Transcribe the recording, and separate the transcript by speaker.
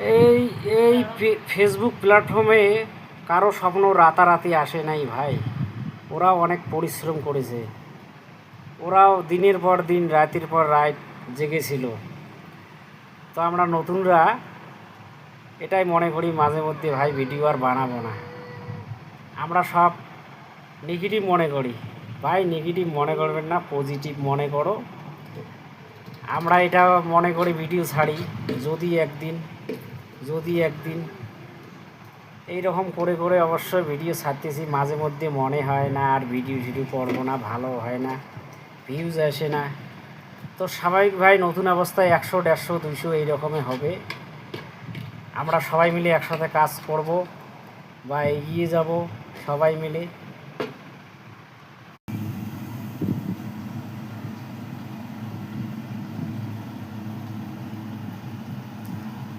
Speaker 1: এই এই ফেসবুক প্ল্যাটফর্মে কারো স্বপ্ন রাতারাতি আসে নাই ভাই। ওরাও অনেক পরিশ্রম করেছে, ওরাও দিনের পর দিন রাতের পর রাত জেগেছিল। তো আমরা নতুনরা এটাই মনে করি মাঝে মধ্যে ভাই ভিডিও আর বানাবো না। আমরা সব নেগেটিভ মনে করি ভাই, নেগেটিভ মনে করবেন না, পজিটিভ মনে করো। আমরা এটা মনে করি ভিডিও ছাড়ি, যদি একদিন এই রকম করে করে অবশ্যই ভিডিও ছাড়তেছি। মাঝে মধ্যে মনে হয় না আর ভিডিও করবো না, ভালো হয় না, ভিউজ আসে না। তো স্বাভাবিক ভাই, নতুন অবস্থায় 100, 150, 200 এই রকমই হবে। আমরা সবাই মিলে একসাথে কাজ করব বা এগিয়ে যাব সবাই মিলে।